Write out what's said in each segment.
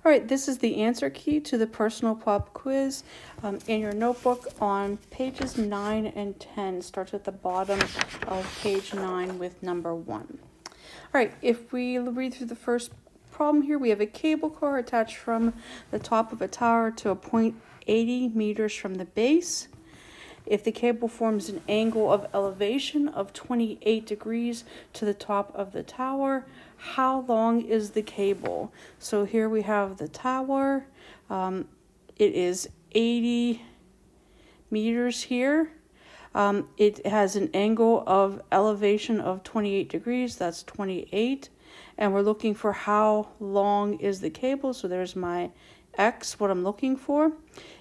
All right, this is the answer key to the personal pop quiz in your notebook on pages 9 and 10. Starts at the bottom of page 9 with number 1. All right, if we read through the first problem here, we have a cable car attached from the top of a tower to a point 80 meters from the base. If the cable forms an angle of elevation of 28 degrees to the top of the tower, how long is the cable? So here we have the tower. It is 80 meters here. It has an angle of elevation of 28 degrees. That's 28. And we're looking for how long is the cable. So there's my X, what I'm looking for.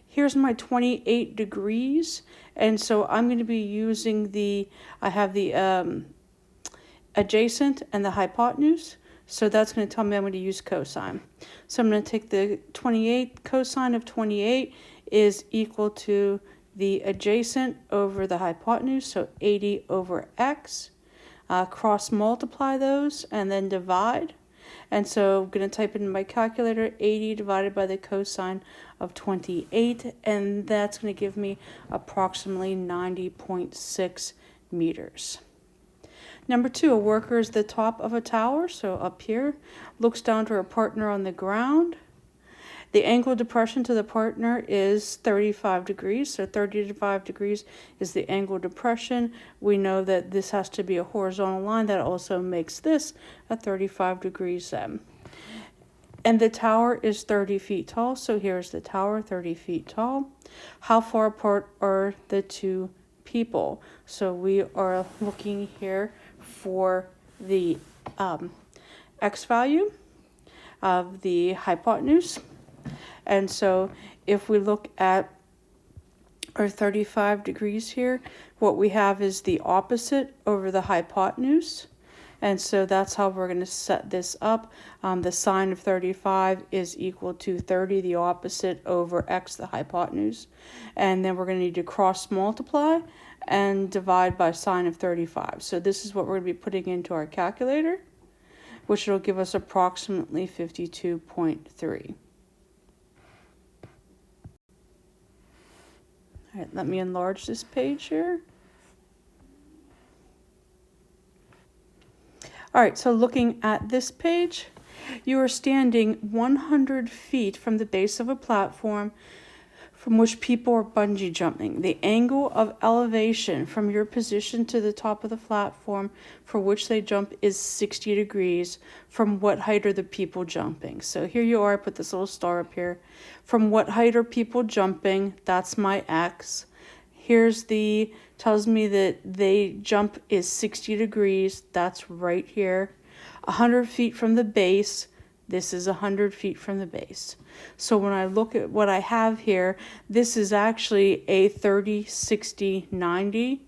Here's my 28 degrees, and so I'm going to be using I have the adjacent and the hypotenuse, so that's going to tell me I'm going to use cosine. So I'm going to take the 28, cosine of 28 is equal to the adjacent over the hypotenuse, so 80 over x. Cross multiply those and then divide. And so I'm going to type in my calculator 80 divided by the cosine of 28, and that's going to give me approximately 90.6 meters. Number 2, a worker is the top of a tower, so up here, looks down to her partner on the ground. The angle of depression to the partner is 35 degrees, so 35 degrees is the angle of depression. We know that this has to be a horizontal line. That also makes this a 35 degrees then. And the tower is 30 feet tall, so here's the tower, 30 feet tall. How far apart are the two people? So we are looking here for the x value of the hypotenuse. And so if we look at our 35 degrees here, what we have is the opposite over the hypotenuse. And so that's how we're going to set this up. The sine of 35 is equal to 30, the opposite, over x, the hypotenuse. And then we're going to need to cross multiply and divide by sine of 35. So this is what we're going to be putting into our calculator, which will give us approximately 52.3. All right, let me enlarge this page here. All right, so looking at this page, you are standing 100 feet from the base of a platform from which people are bungee jumping. The angle of elevation from your position to the top of the platform for which they jump is 60 degrees. From what height are the people jumping? So here you are, I put this little star up here. From what height are people jumping? That's my X. Here's tells me that they jump is 60 degrees. That's right here. 100 feet from the base. This is 100 feet from the base. So when I look at what I have here, this is actually a 30, 60, 90.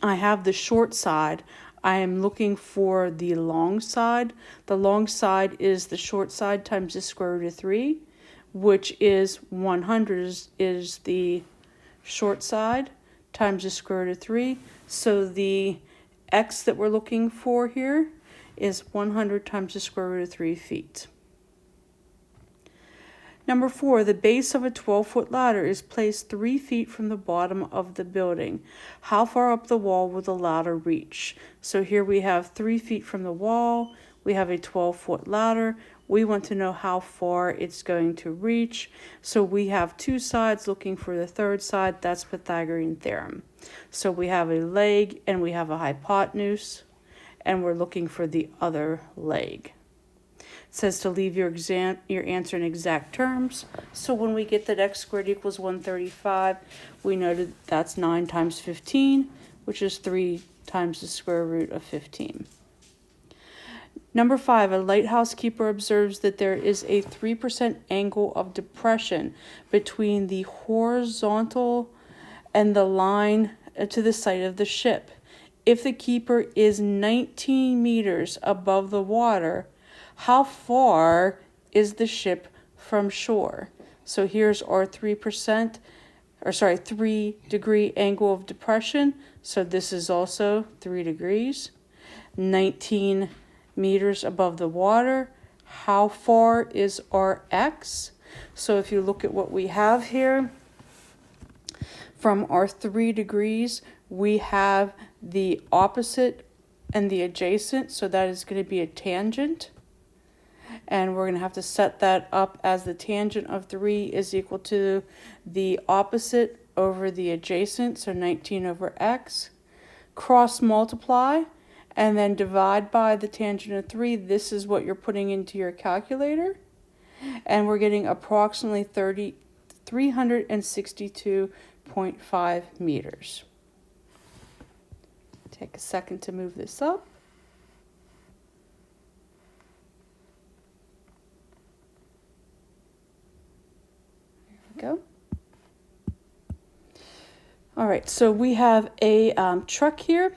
I have the short side. I am looking for the long side. The long side is the short side times the square root of 3, which is 100 is the short side times the square root of 3. So the x that we're looking for here is 100 times the square root of 3 feet. Number 4, the base of a 12-foot ladder is placed 3 feet from the bottom of the building. How far up the wall will the ladder reach? So here we have 3 feet from the wall. We have a 12-foot ladder. We want to know how far it's going to reach. So we have two sides looking for the third side. That's Pythagorean theorem. So we have a leg and we have a hypotenuse, and we're looking for the other leg. It says to leave your answer in exact terms. So when we get that x squared equals 135, we know that that's 9 times 15, which is 3 times the square root of 15. Number 5, a lighthouse keeper observes that there is a 3% angle of depression between the horizontal and the line to the side of the ship. If the keeper is 19 meters above the water, how far is the ship from shore? So here's our 3 degree angle of depression. So this is also 3 degrees. 19 meters above the water. how far is our x? So if you look at what we have here, from our 3 degrees, we have the opposite and the adjacent, so that is going to be a tangent. And we're going to have to set that up as the tangent of 3 is equal to the opposite over the adjacent, so 19 over x. Cross multiply, and then divide by the tangent of 3. This is what you're putting into your calculator. And we're getting approximately 362.5 meters. Take a second to move this up. There we go. All right, so we have a truck here,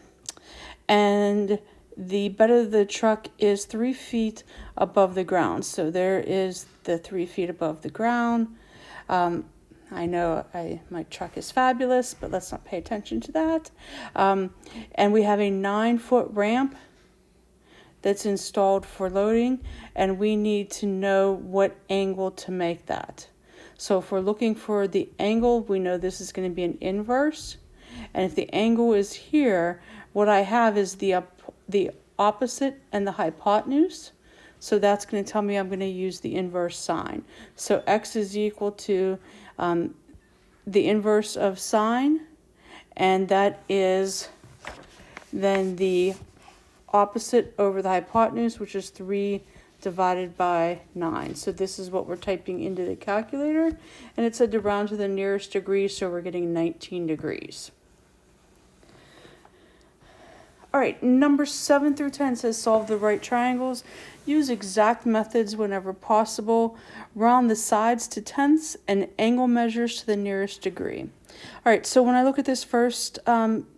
and the bed of the truck is 3 feet above the ground. So there is the 3 feet above the ground. I know my truck is fabulous, but let's not pay attention to that. And we have a 9-foot ramp that's installed for loading, and we need to know what angle to make that. So if we're looking for the angle, we know this is going to be an inverse. And if the angle is here, what I have is the opposite and the hypotenuse. So that's going to tell me I'm going to use the inverse sine. So x is equal to the inverse of sine, and that is then the opposite over the hypotenuse, which is 3 divided by 9. So this is what we're typing into the calculator, and it said to round to the nearest degree, so we're getting 19 degrees. All right, numbers 7 through 10 says solve the right triangles. Use exact methods whenever possible. Round the sides to tenths and angle measures to the nearest degree. All right, so when I look at this first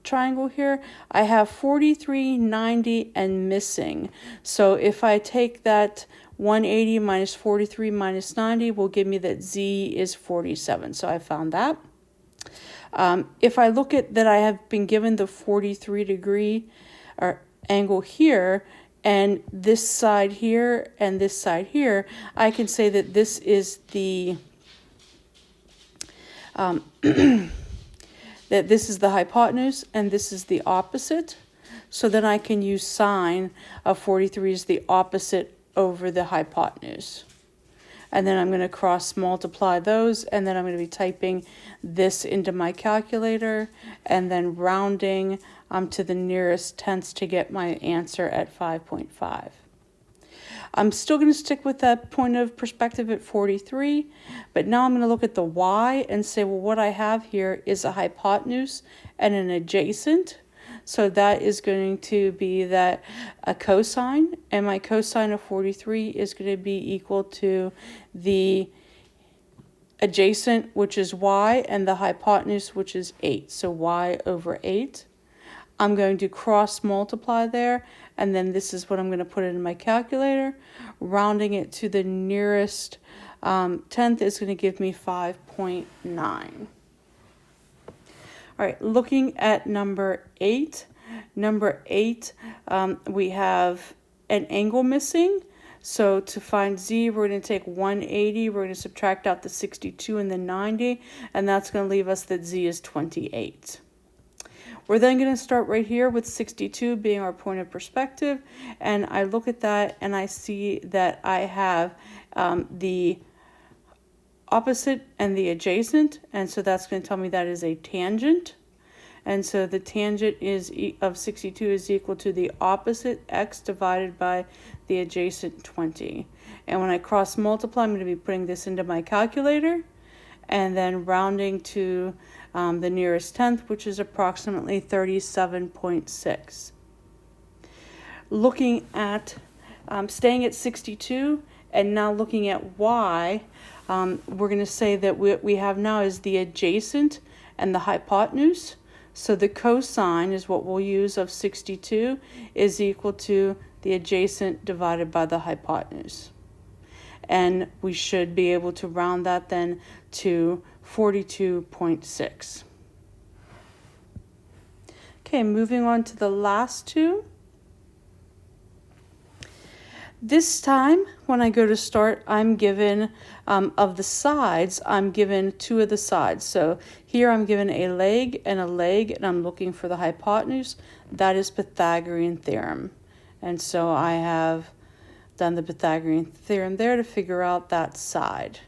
triangle here, I have 43, 90, and missing. So if I take that 180 minus 43 minus 90 will give me that z is 47. So I found that. If I look at that, I have been given the 43 degree or angle here, and this side here and this side here, I can say that this is the that this is the hypotenuse and this is the opposite. So then I can use sine of 43 is the opposite over the hypotenuse. And then I'm going to cross multiply those, and then I'm going to be typing this into my calculator and then rounding to the nearest tenths to get my answer at 5.5. I'm still going to stick with that point of perspective at 43, but now I'm going to look at the y and say, well, what I have here is a hypotenuse and an adjacent. So that is going to be that a cosine, and my cosine of 43 is going to be equal to the adjacent, which is y, and the hypotenuse, which is 8. So y over 8. I'm going to cross multiply there, and then this is what I'm going to put in my calculator. Rounding it to the nearest tenth is going to give me 5.9. All right, looking at number 8. Number 8, we have an angle missing. So to find z, we're going to take 180. We're going to subtract out the 62 and the 90, and that's going to leave us that z is 28. We're then going to start right here with 62 being our point of perspective, and I look at that and I see that I have the opposite and the adjacent, and so that's going to tell me that is a tangent. And so the tangent is of 62 is equal to the opposite x divided by the adjacent 20. And when I cross multiply, I'm going to be putting this into my calculator and then rounding to the nearest tenth, which is approximately 37.6. Looking at, staying at 62 and now looking at y, we're going to say that what we have now is the adjacent and the hypotenuse. So the cosine is what we'll use of 62 is equal to the adjacent divided by the hypotenuse. And we should be able to round that then to 42.6. Okay, moving on to the last two. This time, when I go to start, I'm given, of the sides, I'm given 2 of the sides. So here I'm given a leg, and I'm looking for the hypotenuse. That is Pythagorean theorem. And so I have done the Pythagorean theorem there to figure out that side.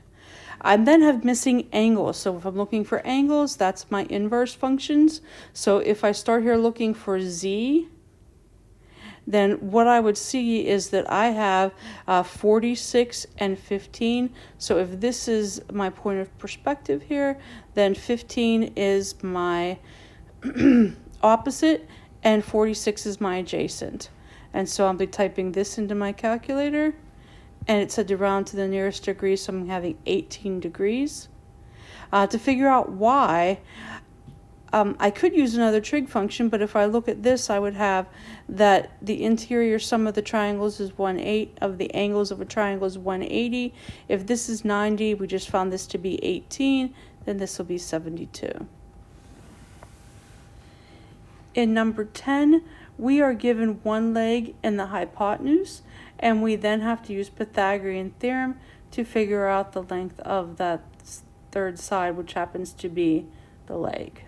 I then have missing angles. So if I'm looking for angles, that's my inverse functions. So if I start here looking for z, then what I would see is that I have 46 and 15. So if this is my point of perspective here, then 15 is my opposite and 46 is my adjacent. And so I'll be typing this into my calculator, and it said to round to the nearest degree, so I'm having 18 degrees. To figure out why, I could use another trig function, but if I look at this, I would have that the interior sum of the triangles is 1/8 of the angles of a triangle is 180. If this is 90, we just found this to be 18, then this will be 72. In number 10, we are given 1 leg and the hypotenuse, and we then have to use Pythagorean theorem to figure out the length of that third side, which happens to be the leg.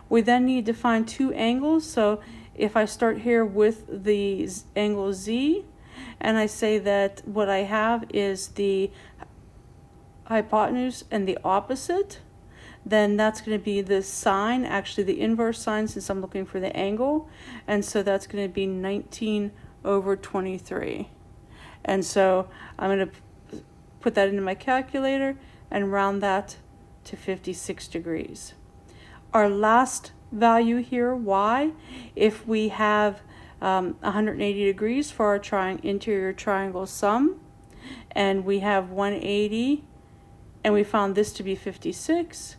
We then need to find 2 angles. So if I start here with the angle Z, and I say that what I have is the hypotenuse and the opposite, then that's going to be the sine, actually the inverse sine, since I'm looking for the angle. And so that's going to be 19/23. And so I'm going to put that into my calculator and round that to 56 degrees. Our last value here, y, if we have 180 degrees for our interior triangle sum, and we have 180, and we found this to be 56,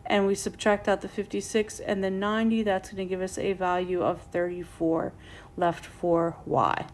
and we subtract out the 56 and the 90, that's going to give us a value of 34 left for y.